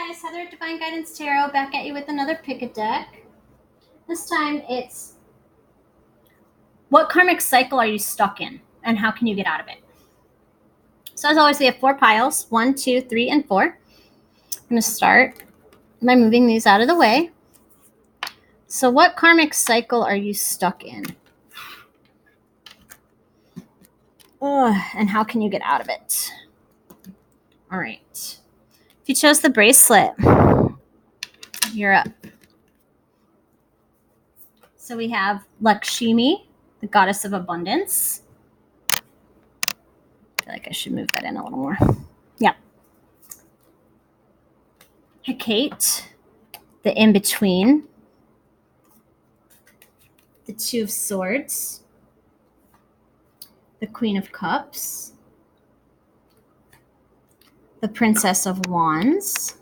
guys, Heather at Divine Guidance Tarot back at you with another pick-a-deck. This time it's what karmic cycle are you stuck in and how can you get out of it? So as always, we have 4 piles, 1, 2, 3, and 4. I'm going to start by moving these out of the way. So what karmic cycle are you stuck in? And how can you get out of it? All right. If you chose the bracelet, you're up. So we have Lakshmi, the goddess of abundance. I feel like I should move that in a little more. Yeah. Hecate, the in-between. The Two of Swords. The Queen of Cups. The Princess of Wands.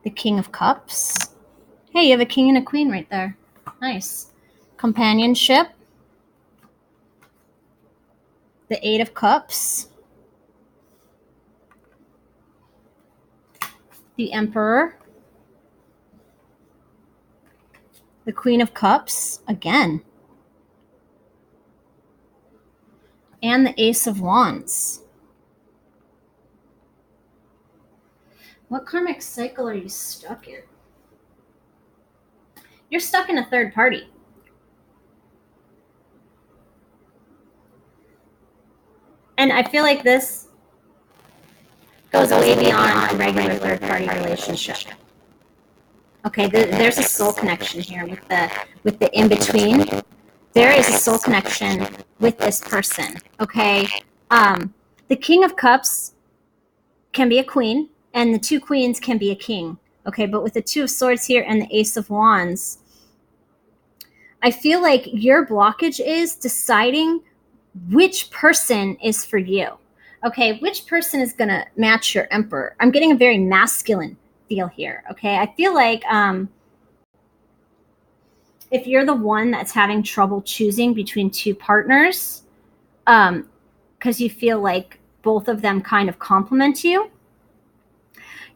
The King of Cups. Hey, you have a king and a queen right there. Nice. Companionship. The Eight of Cups. The Emperor. The Queen of Cups, again. And the Ace of Wands. What karmic cycle are you stuck in? You're stuck in a third party. And I feel like this goes way beyond a regular third party relationship. Okay, there's a soul connection here with the in-between. There is a soul connection with this person, okay? The King of Cups can be a queen, and the 2 queens can be a king, okay? But with the Two of Swords here and the Ace of Wands, I feel like your blockage is deciding which person is for you, okay? Which person is going to match your Emperor? I'm getting a very masculine feel here, okay? I feel like if you're the one that's having trouble choosing between 2 partners, because you feel like both of them kind of complement you,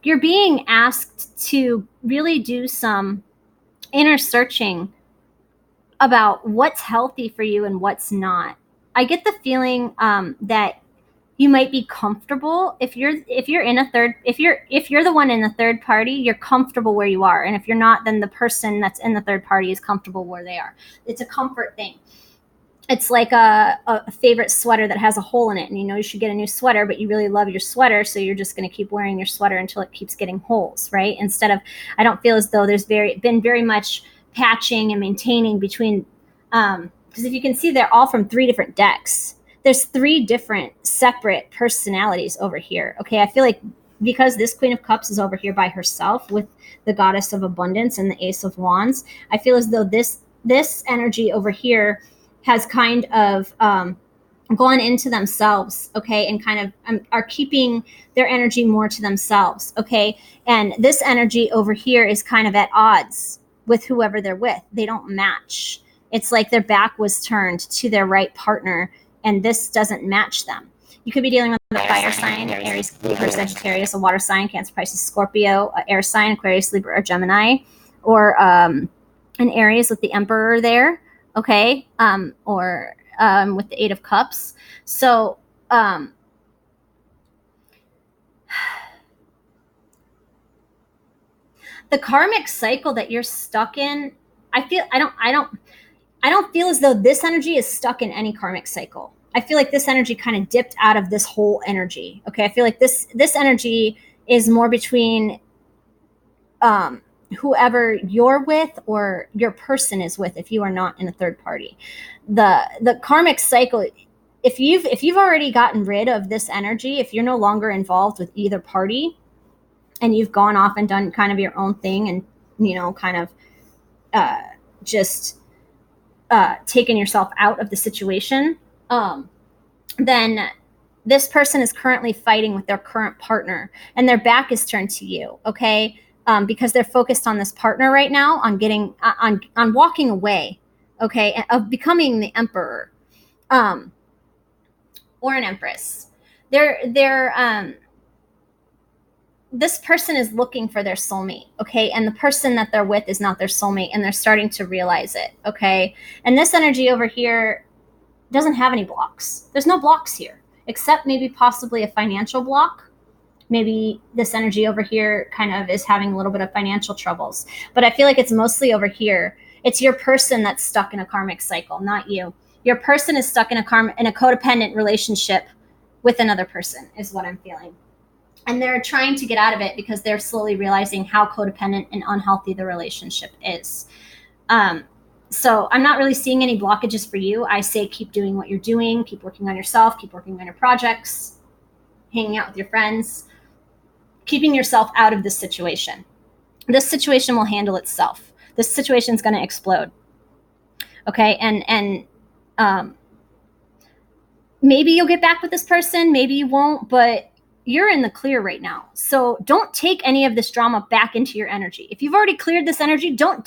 you're being asked to really do some inner searching about what's healthy for you and what's not. I get the feeling that you might be comfortable if you're the one in the third party, you're comfortable where you are, and if you're not, then the person that's in the third party is comfortable where they are. It's a comfort thing. It's like a favorite sweater that has a hole in it, and you know you should get a new sweater, but you really love your sweater, so you're just going to keep wearing your sweater until it keeps getting holes, right? Instead of, I don't feel as though there's been very much patching and maintaining between, because if you can see, they're all from 3 different decks. There's 3 different separate personalities over here. Okay, I feel like because this Queen of Cups is over here by herself with the Goddess of Abundance and the Ace of Wands, I feel as though this energy over here has kind of gone into themselves, okay, and kind of are keeping their energy more to themselves, okay? And this energy over here is kind of at odds with whoever they're with. They don't match. It's like their back was turned to their right partner, and this doesn't match them. You could be dealing with a fire sign, Aries, Libra, Sagittarius, a water sign, Cancer, Pisces, Scorpio, air sign, Aquarius, Libra, or Gemini, or an Aries with the Emperor there, okay, or with the 8 of Cups. So the karmic cycle that you're stuck in, I don't feel as though this energy is stuck in any karmic cycle. I feel like this energy kind of dipped out of this whole energy. Okay, I feel like this energy is more between whoever you're with or your person is with if you are not in a third party. The karmic cycle, if you've already gotten rid of this energy, if you're no longer involved with either party and you've gone off and done kind of your own thing and, you know, kind of just taken yourself out of the situation, then this person is currently fighting with their current partner and their back is turned to you, okay? Because they're focused on this partner right now, on getting on walking away, okay, of becoming the Emperor or an Empress. this person is looking for their soulmate, okay? And the person that they're with is not their soulmate, and they're starting to realize it, okay? And this energy over here doesn't have any blocks. There's no blocks here, except maybe possibly a financial block. Maybe this energy over here kind of is having a little bit of financial troubles. But I feel like it's mostly over here. It's your person that's stuck in a karmic cycle, not you. Your person is stuck in a codependent relationship with another person, is what I'm feeling. And they're trying to get out of it because they're slowly realizing how codependent and unhealthy the relationship is. So I'm not really seeing any blockages for you. I say keep doing what you're doing, keep working on yourself, keep working on your projects, hanging out with your friends, keeping yourself out of this situation. This situation will handle itself. This situation is going to explode. Okay, and maybe you'll get back with this person, maybe you won't, but you're in the clear right now. So don't take any of this drama back into your energy. If you've already cleared this energy, don't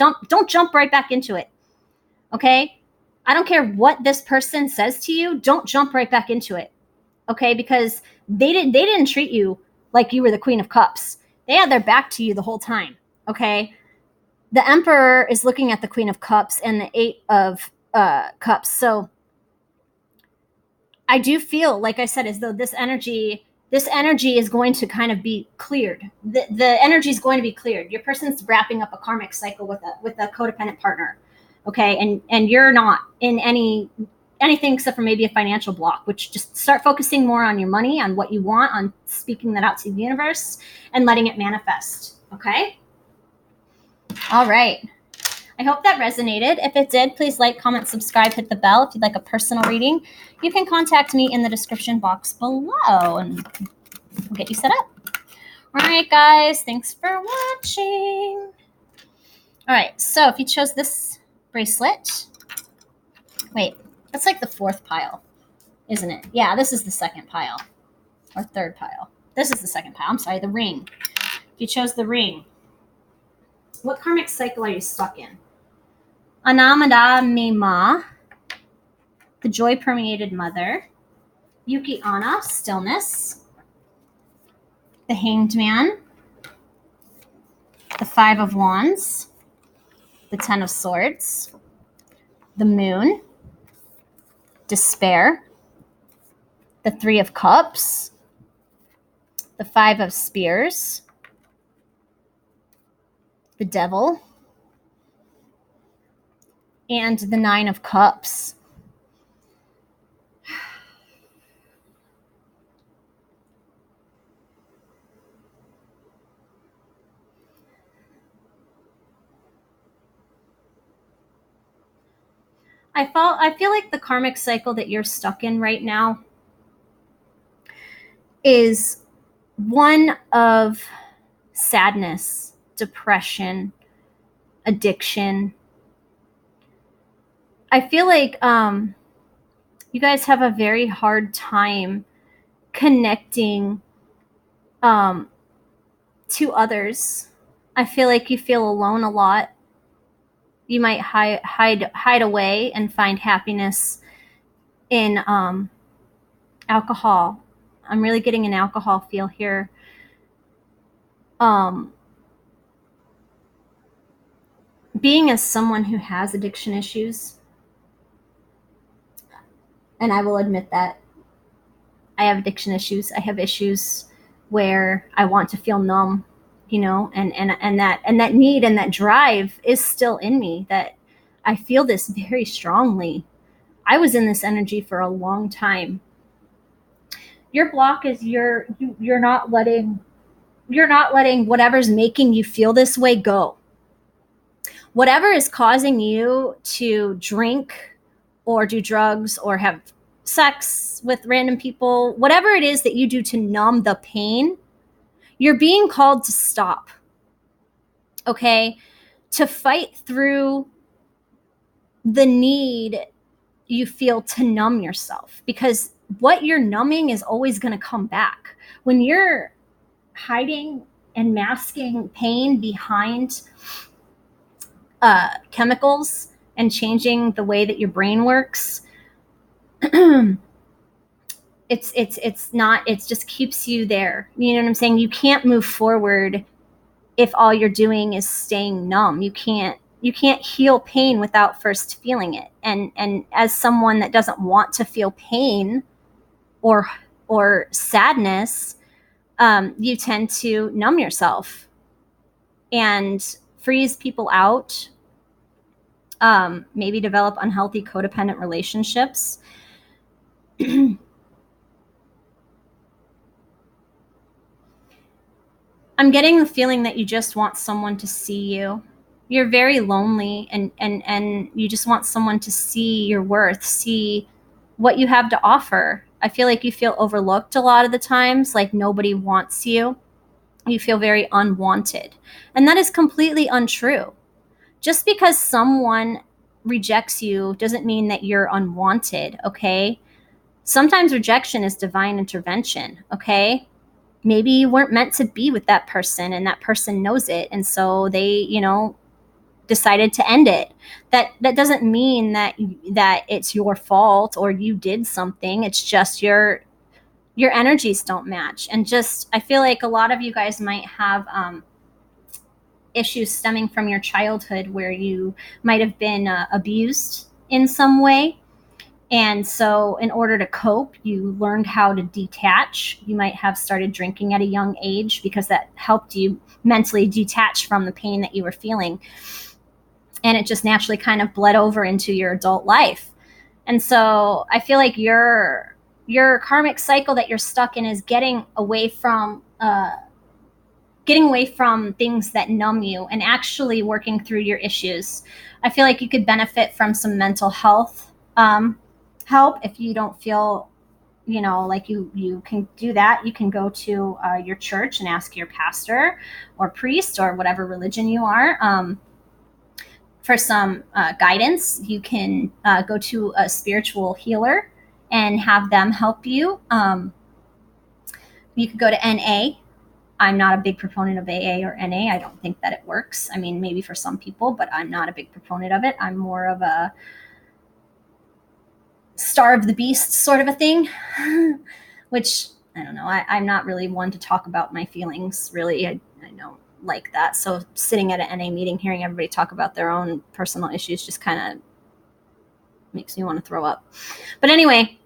jump right back into it. Okay? I don't care what this person says to you, don't jump right back into it. Okay? Because they didn't treat you like you were the Queen of Cups. They had their back to you the whole time. Okay? The Emperor is looking at the Queen of Cups and the Eight of Cups. So I do feel, like I said, as though this energy is going to kind of be cleared. The energy is going to be cleared. Your person's wrapping up a karmic cycle with a codependent partner, okay? And you're not in anything except for maybe a financial block, which just start focusing more on your money, on what you want, on speaking that out to the universe and letting it manifest, okay? All right. I hope that resonated. If it did, please like, comment, subscribe, hit the bell. If you'd like a personal reading, you can contact me in the description box below and we'll get you set up. All right, guys. Thanks for watching. All right. So if you chose this bracelet, wait, that's like the fourth pile, isn't it? Yeah, this is the second pile or third pile. This is the second pile. I'm sorry, the ring. If you chose the ring, what karmic cycle are you stuck in? Anamada Mema, the joy permeated mother. Yuki Anna, stillness. The hanged man. The 5 of wands. The 10 of swords. The moon. Despair. The 3 of cups. The 5 of spears. The devil. And the 9 of cups. I feel like the karmic cycle that you're stuck in right now is one of sadness, depression, addiction. I feel like you guys have a very hard time connecting to others. I feel like you feel alone a lot. You might hide away and find happiness in alcohol. I'm really getting an alcohol feel here. Being as someone who has addiction issues, and I will admit that I have addiction issues. I have issues where I want to feel numb, you know, and that need and that drive is still in me, that I feel this very strongly. I was in this energy for a long time. Your block is you're not letting whatever's making you feel this way go. Whatever is causing you to drink or do drugs or have sex with random people, whatever it is that you do to numb the pain, you're being called to stop. Okay? To fight through the need you feel to numb yourself, because what you're numbing is always going to come back. When you're hiding and masking pain behind chemicals and changing the way that your brain works, it's not, it just keeps you there. You know what I'm saying? You can't move forward if all you're doing is staying numb. You can't heal pain without first feeling it. And as someone that doesn't want to feel pain or sadness, you tend to numb yourself and freeze people out. Maybe develop unhealthy codependent relationships. I'm getting the feeling that you just want someone to see you. You're very lonely, and you just want someone to see your worth, see what you have to offer. I feel like you feel overlooked a lot of the times, like nobody wants you. You feel very unwanted. And that is completely untrue. Just because someone rejects you doesn't mean that you're unwanted, okay? Sometimes rejection is divine intervention, okay? Maybe you weren't meant to be with that person and that person knows it. And so they, decided to end it. That doesn't mean that it's your fault or you did something. It's just your energies don't match. And just, I feel like a lot of you guys might have issues stemming from your childhood where you might have been abused in some way. And so in order to cope, you learned how to detach. You might have started drinking at a young age because that helped you mentally detach from the pain that you were feeling. And it just naturally kind of bled over into your adult life. And so I feel like your karmic cycle that you're stuck in is getting away from things that numb you and actually working through your issues. I feel like you could benefit from some mental health help. If you don't feel, like you can do that, you can go to your church and ask your pastor or priest or whatever religion you are for some guidance. You can go to a spiritual healer and have them help you. You could go to NA. I'm not a big proponent of AA or NA. I don't think that it works. I mean, maybe for some people, but I'm not a big proponent of it. I'm more of a starve the beast sort of a thing, which I don't know. I'm not really one to talk about my feelings, really. I don't like that. So sitting at an NA meeting, hearing everybody talk about their own personal issues just kind of makes me want to throw up. But anyway,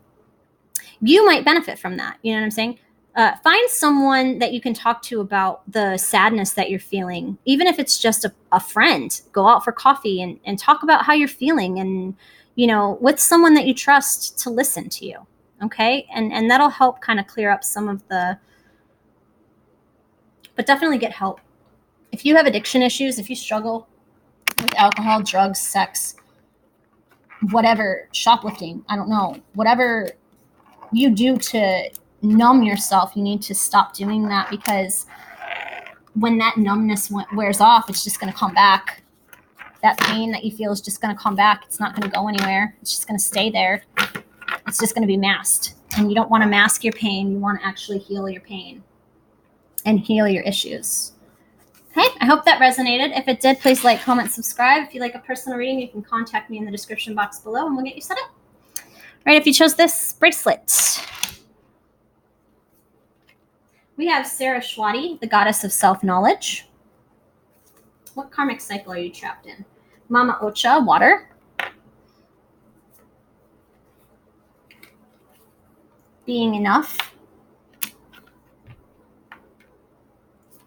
you might benefit from that. You know what I'm saying? Find someone that you can talk to about the sadness that you're feeling, even if it's just a friend. Go out for coffee and talk about how you're feeling, and with someone that you trust to listen to you. Okay, and that'll help kind of clear up some of the. But definitely get help if you have addiction issues. If you struggle with alcohol, drugs, sex, whatever, shoplifting, I don't know, whatever you do to numb yourself, you need to stop doing that, because when that numbness wears off, it's just going to come back. That pain that you feel is just going to come back. It's not going to go anywhere. It's just going to stay there. It's just going to be masked. And you don't want to mask your pain. You want to actually heal your pain and heal your issues. Okay, I hope that resonated. If it did, please like, comment, subscribe. If you like a personal reading, you can contact me in the description box below and we'll get you set up. All right, if you chose this bracelet, we have Saraswati, the goddess of self-knowledge. What karmic cycle are you trapped in? Mama Ocha, water. Being enough.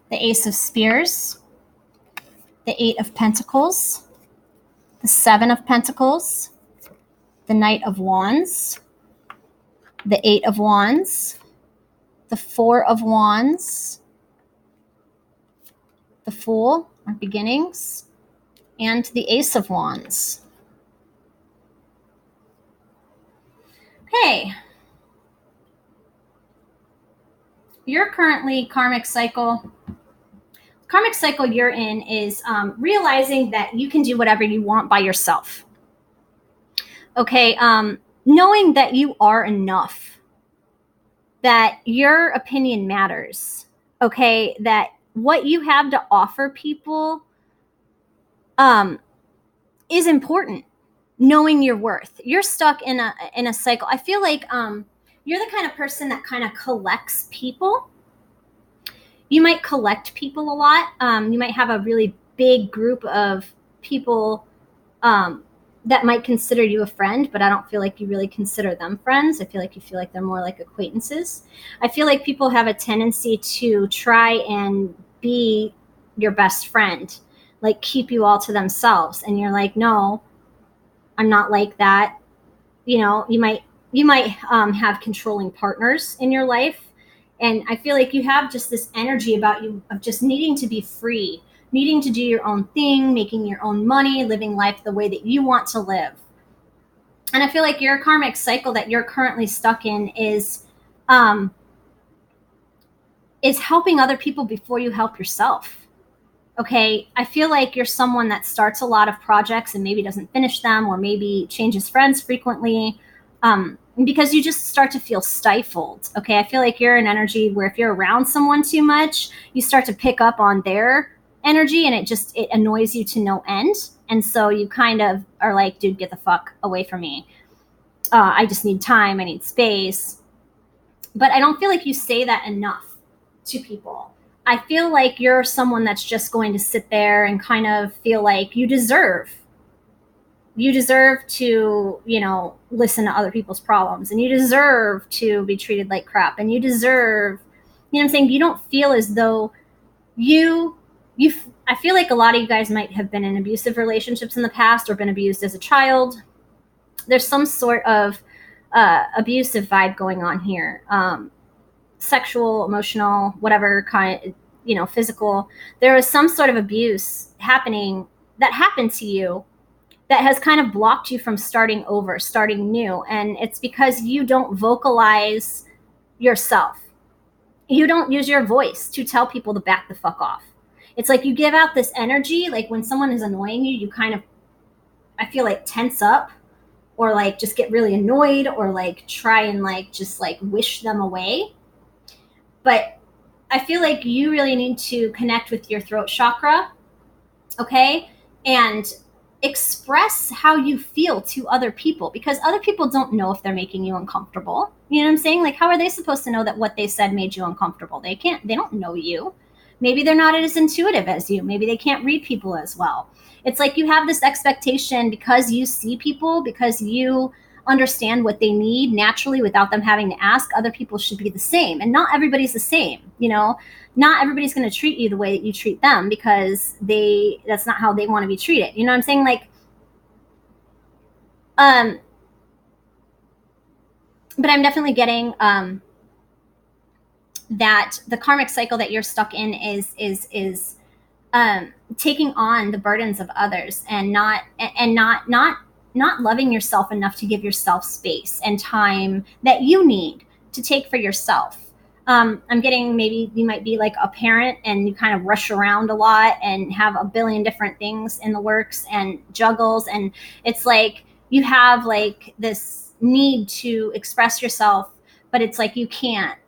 The Ace of Spears. The Eight of Pentacles. The Seven of Pentacles. The Knight of Wands. The Eight of Wands. The Four of Wands. The Fool, or beginnings. And the Ace of Wands. Okay. Your currently karmic cycle you're in is realizing that you can do whatever you want by yourself. Okay. Knowing that you are enough, that your opinion matters. Okay. That what you have to offer people is important. Knowing your worth. You're stuck in a cycle. I feel like you're the kind of person that kind of collects people. You might collect people a lot. You might have a really big group of people that might consider you a friend, but I don't feel like you really consider them friends. I feel like you feel like they're more like acquaintances. I feel like people have a tendency to try and be your best friend, like keep you all to themselves. And you're like, no, I'm not like that. You know, you might have controlling partners in your life. And I feel like you have just this energy about you of just needing to be free, needing to do your own thing, making your own money, living life the way that you want to live. And I feel like your karmic cycle that you're currently stuck in is helping other people before you help yourself. Okay, I feel like you're someone that starts a lot of projects and maybe doesn't finish them, or maybe changes friends frequently, because you just start to feel stifled. Okay, I feel like you're an energy where if you're around someone too much, you start to pick up on their energy, and it annoys you to no end. And so you kind of are like, dude, get the fuck away from me. I just need time. I need space. But I don't feel like you say that enough to people. I feel like you're someone that's just going to sit there and kind of feel like you deserve to, listen to other people's problems, and you deserve to be treated like crap, and you deserve, I'm saying, you don't feel as though you I feel like a lot of you guys might have been in abusive relationships in the past or been abused as a child. There's some sort of abusive vibe going on here. Sexual, emotional, whatever kind, physical. There was some sort of abuse that happened to you that has kind of blocked you from starting over, starting new. And it's because you don't vocalize yourself. You don't use your voice to tell people to back the fuck off. It's like you give out this energy, like when someone is annoying you, you kind of, I feel like, tense up, or like just get really annoyed, or like try and like just like wish them away. But I feel like you really need to connect with your throat chakra, okay? And express how you feel to other people, because other people don't know if they're making you uncomfortable. You know what I'm saying? Like, how are they supposed to know that what they said made you uncomfortable? They don't know you. Maybe they're not as intuitive as you. Maybe they can't read people as well. It's like you have this expectation because you see people, because you understand what they need naturally without them having to ask. Other people should be the same, and not everybody's the same. Not everybody's going to treat you the way that you treat them, because that's not how they want to be treated. You know what I'm saying? Like, but I'm definitely getting that the karmic cycle that you're stuck in is taking on the burdens of others, and not loving yourself enough to give yourself space and time that you need to take for yourself. I'm getting, maybe you might be like a parent and you kind of rush around a lot and have a billion different things in the works and juggles. And it's like you have like this need to express yourself, but it's like you can't.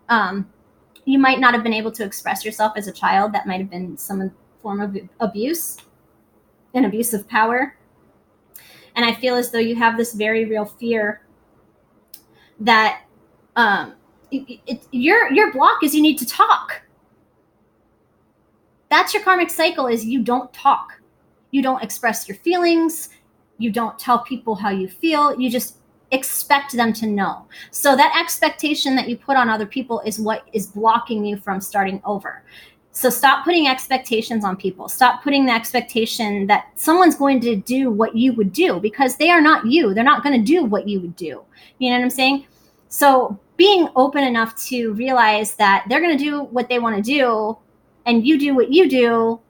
You might not have been able to express yourself as a child. That might have been some form of abuse and abuse of power. And I feel as though you have this very real fear that your block is you need to talk. That's your karmic cycle, is you don't talk. You don't express your feelings. You don't tell people how you feel. You just expect them to know. So that expectation that you put on other people is what is blocking you from starting over. So stop putting expectations on people. Stop putting the expectation that someone's going to do what you would do, because they are not you. They're not going to do what you would do. You know what I'm saying? So being open enough to realize that they're going to do what they want to do, and you do what you do.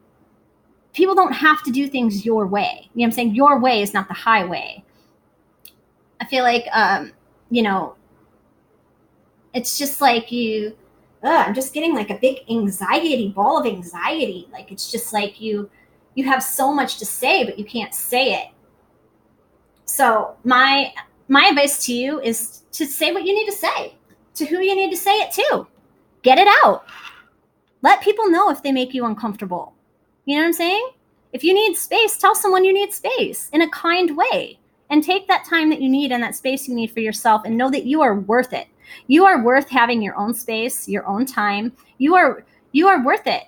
People don't have to do things your way. You know what I'm saying? Your way is not the highway. I feel like, it's just like I'm just getting like a big ball of anxiety. Like, it's just like you have so much to say, but you can't say it. So my advice to you is to say what you need to say, to who you need to say it to. Get it out. Let people know if they make you uncomfortable. You know what I'm saying? If you need space, tell someone you need space in a kind way. and take that time that you need and that space you need for yourself, and know that you are worth it. You are worth having your own space, your own time. You are worth it.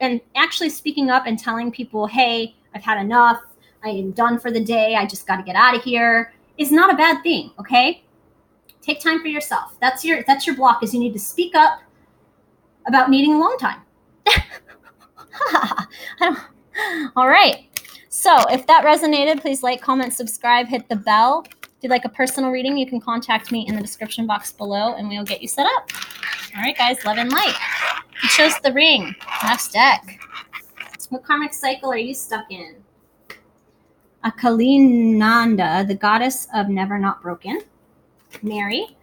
And actually speaking up and telling people, hey, I've had enough. I am done for the day. I just got to get out of here is not a bad thing. Okay. Take time for yourself. That's your block, is you need to speak up about needing alone time. All right. So if that resonated, please like, comment, subscribe, hit the bell. If you'd like a personal reading, you can contact me in the description box below and we'll get you set up. All right, guys, love and light. You chose the ring. Last deck. What karmic cycle are you stuck in? Akalinanda, the goddess of never not broken. Mary,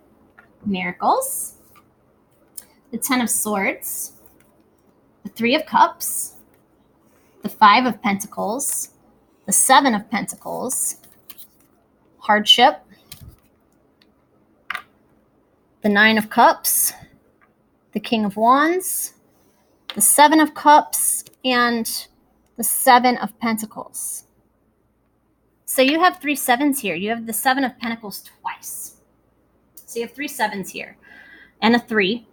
miracles. The 10 of Swords. The 3 of Cups. The 5 of Pentacles. The 7 of Pentacles. Hardship. The 9 of Cups. The King of Wands. The 7 of Cups. And the 7 of Pentacles. So you have 3 sevens here. You have the 7 of Pentacles twice. So you have 3 sevens here and a 3.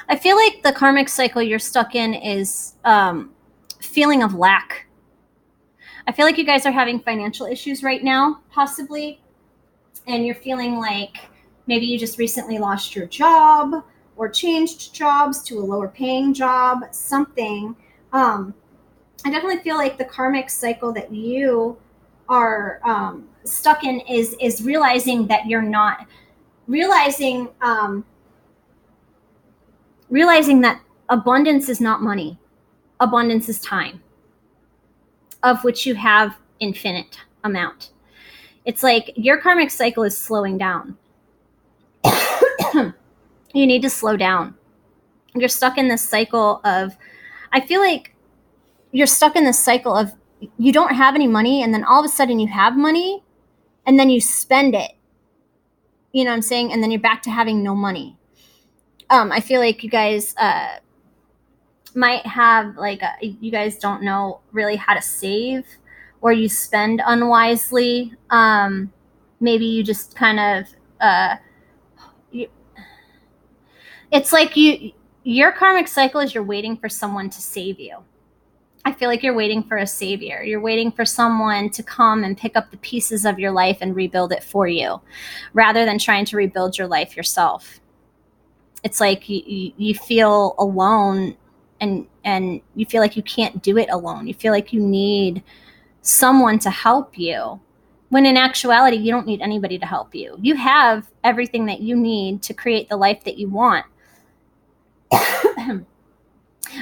I feel like the karmic cycle you're stuck in is feeling of lack. I feel like you guys are having financial issues right now, possibly. And you're feeling like maybe you just recently lost your job or changed jobs to a lower paying job, something. I definitely feel like the karmic cycle that you are stuck in is realizing that you're not, realizing that abundance is not money. Abundance is time, of which you have infinite amount. It's like your karmic cycle is slowing down. You need to slow down. You're stuck in this cycle of, I feel like you're stuck in this cycle of you don't have any money, and then all of a sudden you have money, and then you spend it. You know what I'm saying? And then you're back to having no money. I feel like you guys might have you guys don't know really how to save, or you spend unwisely. Maybe you just kind of it's like your karmic cycle is you're waiting for someone to save you. I feel like you're waiting for a savior. You're waiting for someone to come and pick up the pieces of your life and rebuild it for you, rather than trying to rebuild your life yourself. It's like you feel alone, and you feel like you can't do it alone. You feel like you need someone to help you, when in actuality, you don't need anybody to help you. You have everything that you need to create the life that you want.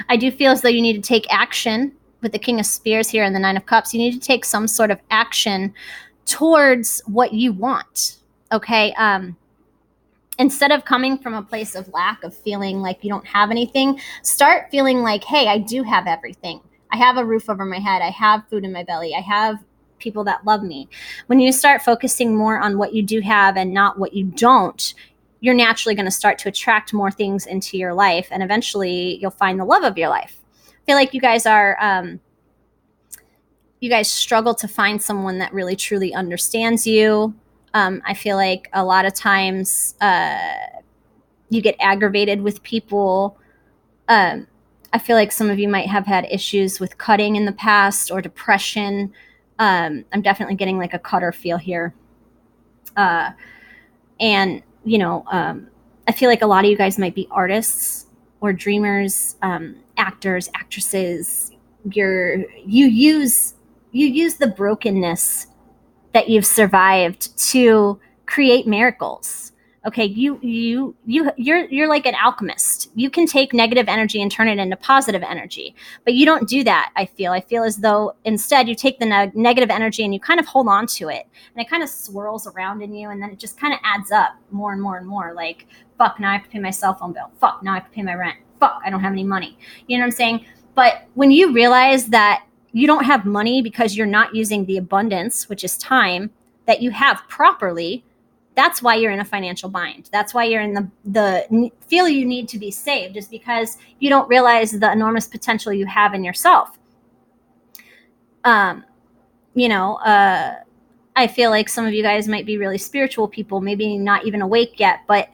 I do feel as though you need to take action with the King of Spears here and the 9 of Cups. You need to take some sort of action towards what you want. Okay. Instead of coming from a place of lack, of feeling like you don't have anything, start feeling like, hey, I do have everything. I have a roof over my head. I have food in my belly. I have people that love me. When you start focusing more on what you do have and not what you don't, you're naturally going to start to attract more things into your life, and eventually you'll find the love of your life. I feel like you guys are, you guys struggle to find someone that really truly understands you. I feel like a lot of times you get aggravated with people. I feel like some of you might have had issues with cutting in the past, or depression. I'm definitely getting like a cutter feel here. And you know, I feel like a lot of you guys might be artists or dreamers, actors, actresses. You use the brokenness that you've survived to create miracles. Okay, you're like an alchemist. You can take negative energy and turn it into positive energy, but you don't do that. I feel as though instead you take the negative energy and you kind of hold on to it, and it kind of swirls around in you, and then it just kind of adds up more and more and more. Like, fuck, now I have to pay my cell phone bill. Fuck, now I have to pay my rent. Fuck, I don't have any money. You know what I'm saying? But when you realize that you don't have money because you're not using the abundance, which is time, that you have properly, that's why you're in a financial bind. That's why you're in the feel you need to be saved, is because you don't realize the enormous potential you have in yourself. You know, I feel like some of you guys might be really spiritual people, maybe not even awake yet, but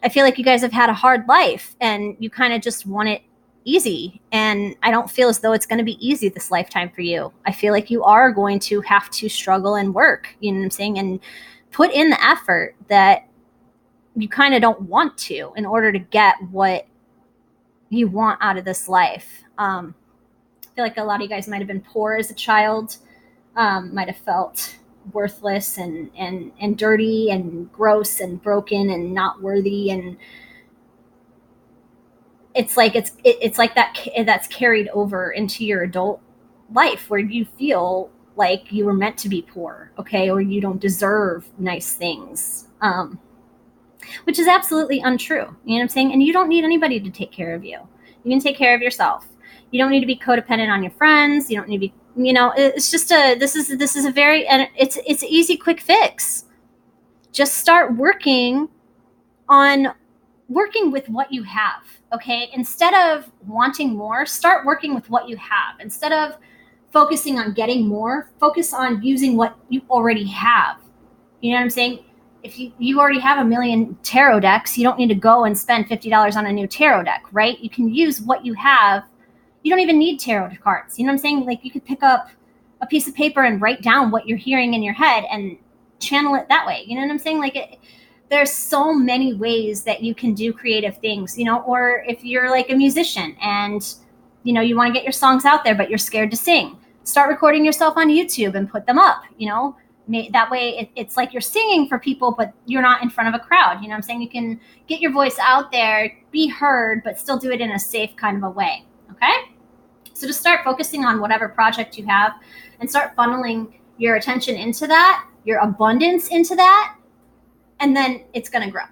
I feel like you guys have had a hard life and you kind of just want it easy. And I don't feel as though it's going to be easy this lifetime for you. I feel like you are going to have to struggle and work, you know what I'm saying? And put in the effort that you kind of don't want to in order to get what you want out of this life. I feel like a lot of you guys might have been poor as a child, might have felt worthless and dirty and gross and broken and not worthy, and it's like that's carried over into your adult life, where you feel like you were meant to be poor, okay, or you don't deserve nice things, which is absolutely untrue. You know what I'm saying? And you don't need anybody to take care of you. You can take care of yourself. You don't need to be codependent on your friends. You don't need to be, you know, it's just this is a very, and it's an easy, quick fix. Just start working with what you have, okay? Instead of wanting more, start working with what you have. Instead of focusing on getting more, focus on using what you already have. You know what I'm saying? If you already have 1 million tarot decks, you don't need to go and spend $50 on a new tarot deck, right? You can use what you have. You don't even need tarot cards. You know what I'm saying? Like, you could pick up a piece of paper and write down what you're hearing in your head and channel it that way. You know what I'm saying? Like, there's so many ways that you can do creative things, you know, or if you're like a musician and, you know, you want to get your songs out there, but you're scared to sing, start recording yourself on YouTube and put them up, you know. That way it's like you're singing for people, but you're not in front of a crowd. You know what I'm saying? You can get your voice out there, be heard, but still do it in a safe kind of a way. Okay? So just start focusing on whatever project you have and start funneling your attention into that, your abundance into that, and then it's going to grow.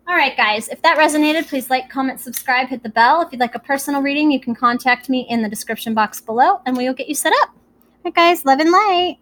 All right, guys, if that resonated, please like, comment, subscribe, hit the bell. If you'd like a personal reading, you can contact me in the description box below, and we will get you set up. All right, guys, love and light.